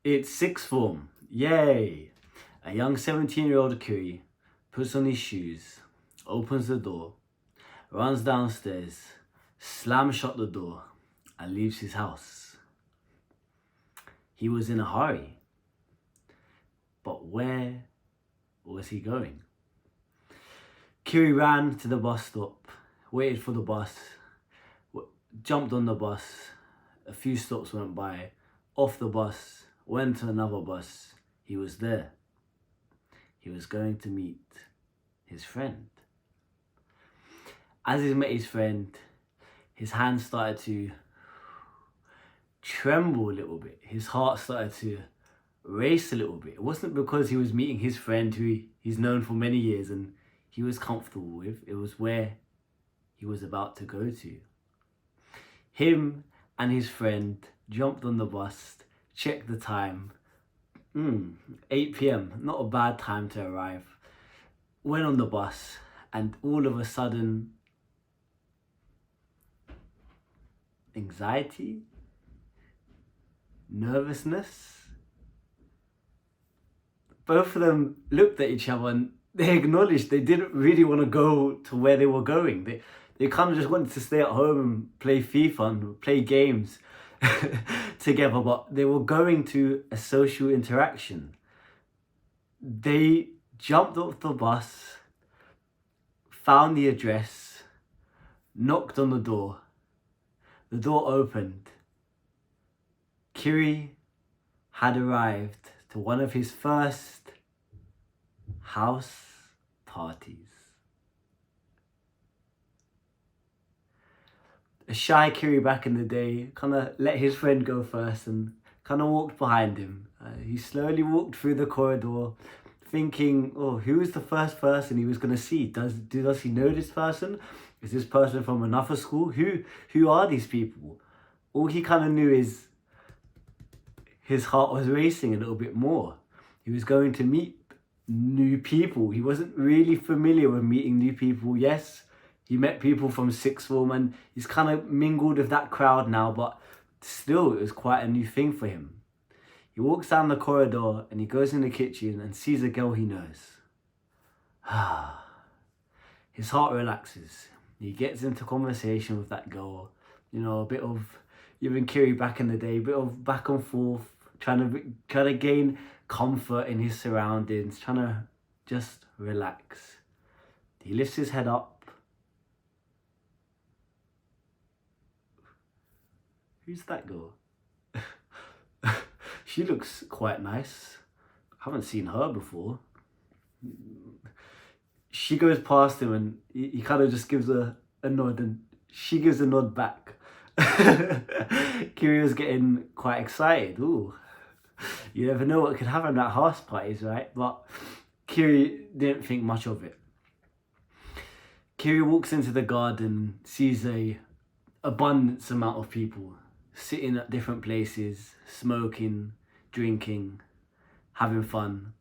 It's sixth form. Yay! A young 17-year-old Kiri puts on his shoes, opens the door, runs downstairs, slams shut the door, and leaves his house. He was in a hurry. But where was he going? Kiri ran to the bus stop, waited for the bus, jumped on the bus. A few stops went by, off the bus, went to another bus. He was there. He was going to meet his friend. As he met his friend, his hands started to tremble a little bit. His heart started to race a little bit. It wasn't because he was meeting his friend who he's known for many years and he was comfortable with. It was where he was about to go to. Him and his friend jumped on the bus, checked the time. 8 p.m, not a bad time to arrive. Went on the bus and all of a sudden, anxiety, nervousness. Both of them looked at each other and they acknowledged they didn't really want to go to where they were going. They kind of just wanted to stay at home and play FIFA and play games together, but they were going to a social interaction. They jumped off the bus, found the address, knocked on the door. The door opened. Kiri had arrived to one of his first house parties. A shy Kiri back in the day kind of let his friend go first and kind of walked behind him. He slowly walked through the corridor thinking, oh, who is the first person he was going to see? Does he know this person? Is this person from another school? Who are these people? All he kind of knew is his heart was racing a little bit more. He was going to meet new people. He wasn't really familiar with meeting new people. Yes, he met people from sixth form and he's kind of mingled with that crowd now, but still it was quite a new thing for him. He walks down the corridor and he goes in the kitchen and sees a girl he knows. His heart relaxes. He gets into conversation with that girl. You know, a bit of even Kiri back in the day, a bit of back and forth, trying to gain comfort in his surroundings, trying to just relax. He lifts his head up. Who's that girl? She looks quite nice. I haven't seen her before. She goes past him and he kind of just gives a nod and she gives a nod back. Kiri was getting quite excited. Ooh, you never know what could happen at house parties, right? But Kiri didn't think much of it. Kiri walks into the garden, sees a abundance amount of people sitting at different places, smoking, drinking, having fun.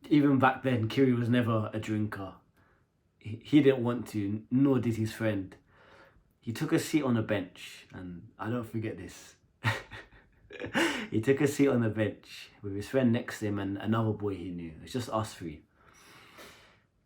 Even back then, Kiri was never a drinker. He didn't want to, nor did his friend. He took a seat on a bench, and I don't forget this. He took a seat on the bench with his friend next to him and another boy he knew. It's just us three.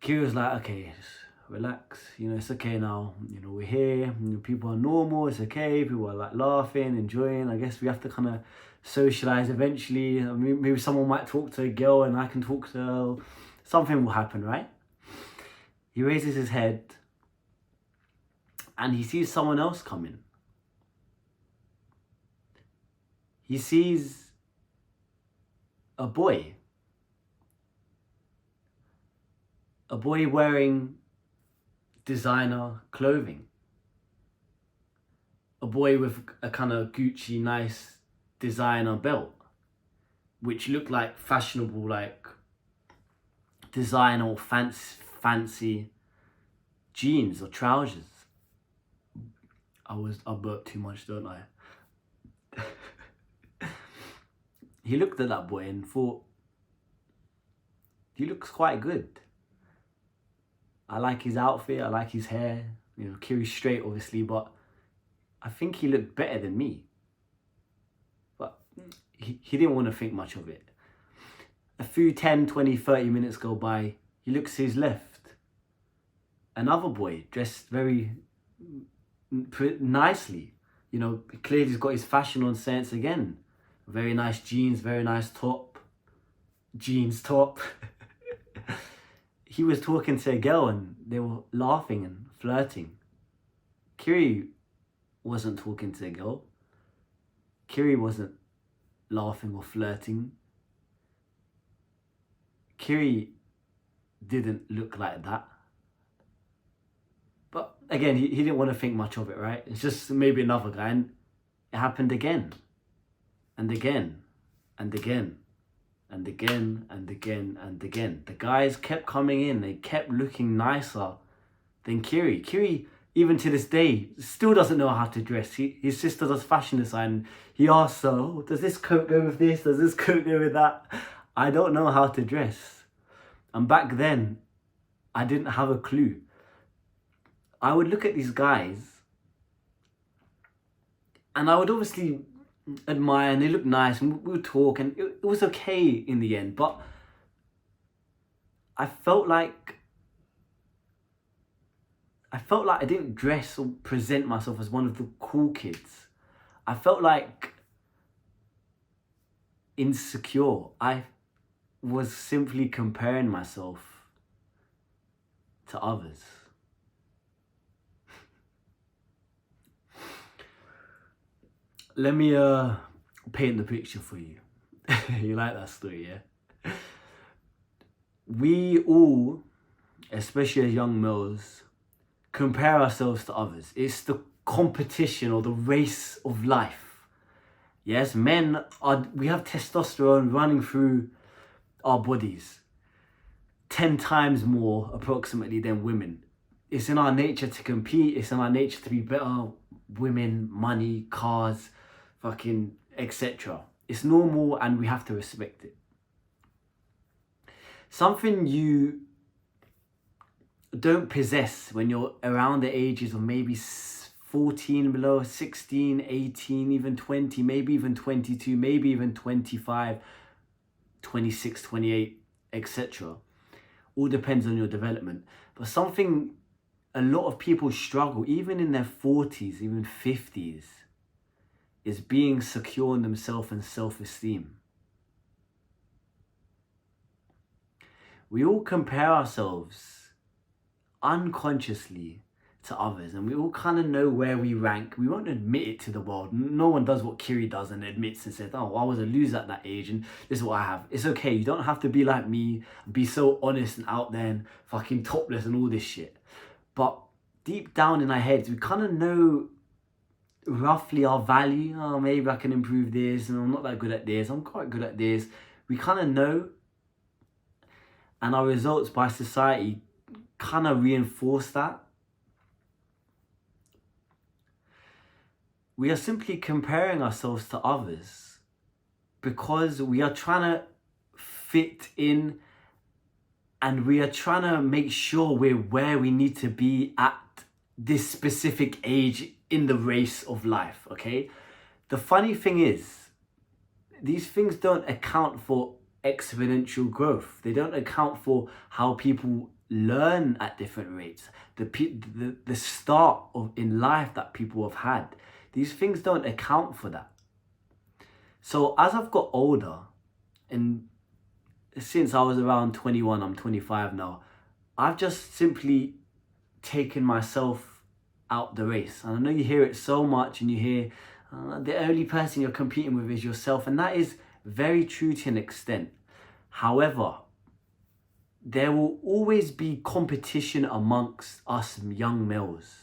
Kiri was like, okay, just relax. You know, it's okay now. You know, we're here. You know, people are normal. It's okay. People are like laughing, enjoying. I guess we have to kind of socialize eventually. I mean, maybe someone might talk to a girl and I can talk to her. Something will happen, right? He raises his head and he sees someone else coming. He sees a boy. A boy wearing designer clothing. A boy with a kind of Gucci nice designer belt, which looked like fashionable, like designer or fancy jeans or trousers. I burped too much, don't I? He looked at that boy and thought, he looks quite good. I like his outfit, I like his hair. You know, Kiri's straight obviously, but I think he looked better than me. But he didn't want to think much of it. A few 10, 20, 30 minutes go by. He looks to his left. Another boy dressed very nicely. You know, clearly he's got his fashion on sense again. Very nice jeans, very nice top. Jeans top. He was talking to a girl and they were laughing and flirting. Kiri wasn't talking to a girl. Kiri wasn't laughing or flirting. Kiri didn't look like that. But again, he didn't want to think much of it, right? It's just maybe another guy. And it happened again. And again. And again. And again. And again. And again. The guys kept coming in. They kept looking nicer than Kiri. Kiri, even to this day, still doesn't know how to dress. His sister does fashion design. He asks her, oh, does this coat go with this? Does this coat go with that? I don't know how to dress. And back then, I didn't have a clue. I would look at these guys and I would obviously admire and they looked nice and we would talk and it was okay in the end. But I felt like I didn't dress or present myself as one of the cool kids. I felt like insecure. I was simply comparing myself to others. Let me paint the picture for you. You like that story, yeah? We all, especially as young males, compare ourselves to others. It's the competition or the race of life. Yes, we have testosterone running through our bodies 10 times more approximately than women. It's in our nature to compete. It's in our nature to be better. Women, money, cars, fucking etc. It's normal and we have to respect it. Something you don't possess when you're around the ages of maybe 14 below, 16, 18, even 20, maybe even 22, maybe even 25, 26, 28, etc. All depends on your development. But something a lot of people struggle, even in their 40s, even 50s, is being secure in themselves and self-esteem. We all compare ourselves unconsciously to others and we all kind of know where we rank. We won't admit it to the world. No one does what Kiri does and admits and says, oh, I was a loser at that age and this is what I have. It's okay. You don't have to be like me and be so honest and out there and fucking topless and all this shit. But deep down in our heads, we kind of know roughly our value. Oh, maybe I can improve this and I'm not that good at this. I'm quite good at this. We kind of know. And our results by society kind of reinforce that. We are simply comparing ourselves to others because we are trying to fit in and we are trying to make sure we're where we need to be at this specific age in the race of life, okay? The funny thing is, these things don't account for exponential growth. They don't account for how people learn at different rates. The start of in life that people have had. These things don't account for that. So as I've got older, and since I was around 21, I'm 25 now, I've just simply taken myself out the race. And I know you hear it so much and you hear the only person you're competing with is yourself. And that is very true to an extent. However, there will always be competition amongst us young males.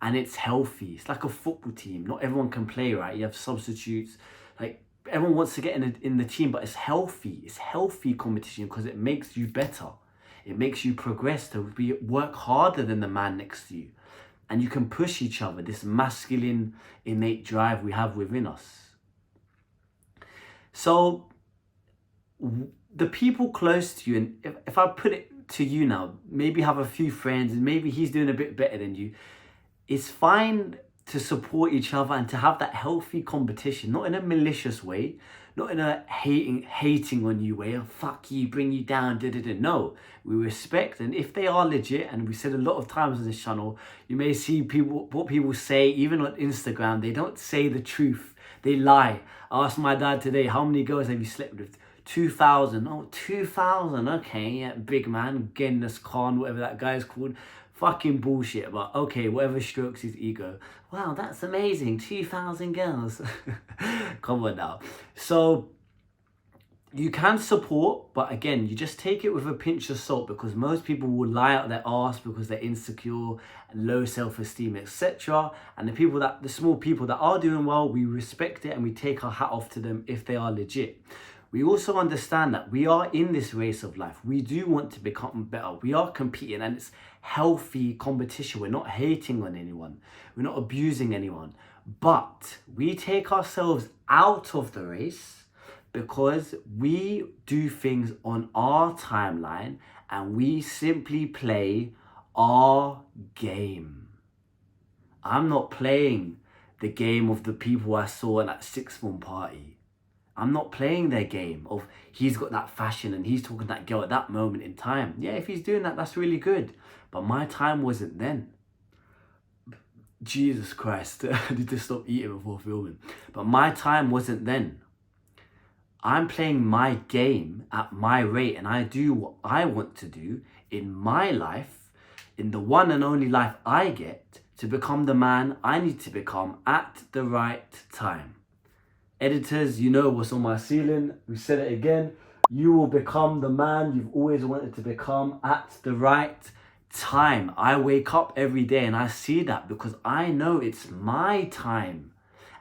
And it's healthy. It's like a football team. Not everyone can play, right? You have substitutes. Like everyone wants to get in the team, but it's healthy. It's healthy competition because it makes you better. It makes you progress to work harder than the man next to you. And you can push each other, this masculine innate drive we have within us. So the people close to you, and if I put it to you now, maybe have a few friends and maybe he's doing a bit better than you, it's fine to support each other and to have that healthy competition, not in a malicious way, not in a hating on you way, oh, fuck you, bring you down, No, we respect, and if they are legit, and we said a lot of times on this channel, you may see what people say, even on Instagram, they don't say the truth, they lie. I asked my dad today, how many girls have you slept with? 2,000. Oh, 2,000, okay, yeah, big man, Genghis Khan, whatever that guy's called. Fucking bullshit, but okay, whatever strokes his ego. Wow, that's amazing, 2,000 girls. Come on now. So you can support, but again, you just take it with a pinch of salt, because most people will lie out their arse because they're insecure and low self-esteem, etc. And the small people that are doing well, we respect it and we take our hat off to them if they are legit. We also understand that we are in this race of life. We do want to become better. We are competing, and it's healthy competition. We're not hating on anyone. We're not abusing anyone. But we take ourselves out of the race because we do things on our timeline and we simply play our game. I'm not playing the game of the people I saw at that sixth form party. I'm not playing their game of he's got that fashion and he's talking to that girl at that moment in time. Yeah, if he's doing that, that's really good. But my time wasn't then. Jesus Christ, I need to stop eating before filming. But my time wasn't then. I'm playing my game at my rate, and I do what I want to do in my life, in the one and only life I get, to become the man I need to become at the right time. Editors, you know what's on my ceiling. We said it again. You will become the man you've always wanted to become at the right time. I wake up every day and I see that because I know it's my time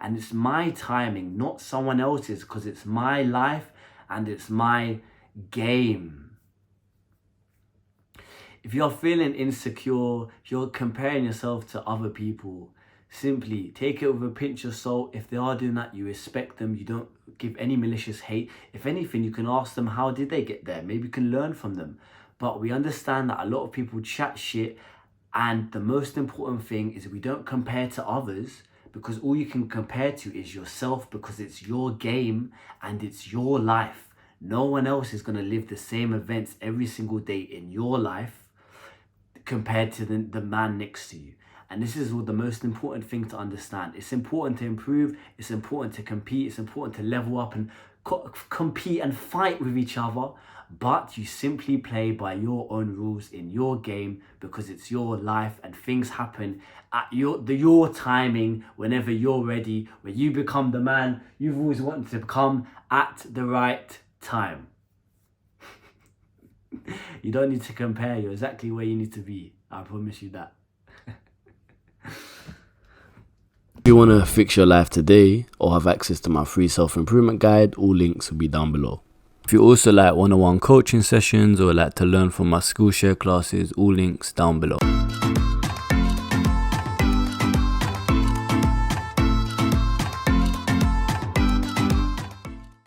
and it's my timing, not someone else's, because it's my life and it's my game. If you're feeling insecure, if you're comparing yourself to other people, simply take it with a pinch of salt. If they are doing that, you respect them. You don't give any malicious hate. If anything, you can ask them, how did they get there? Maybe you can learn from them. But we understand that a lot of people chat shit. And the most important thing is we don't compare to others, because all you can compare to is yourself, because it's your game and it's your life. No one else is going to live the same events every single day in your life compared to the man next to you. And this is the most important thing to understand. It's important to improve. It's important to compete. It's important to level up and compete and fight with each other. But you simply play by your own rules in your game, because it's your life and things happen at your timing, whenever you're ready, where you become the man you've always wanted to become at the right time. You don't need to compare. You're exactly where you need to be. I promise you that. If you want to fix your life today or have access to my free self-improvement guide, all links will be down below. If you also like one-on-one coaching sessions or like to learn from my Skool share classes, all links down below.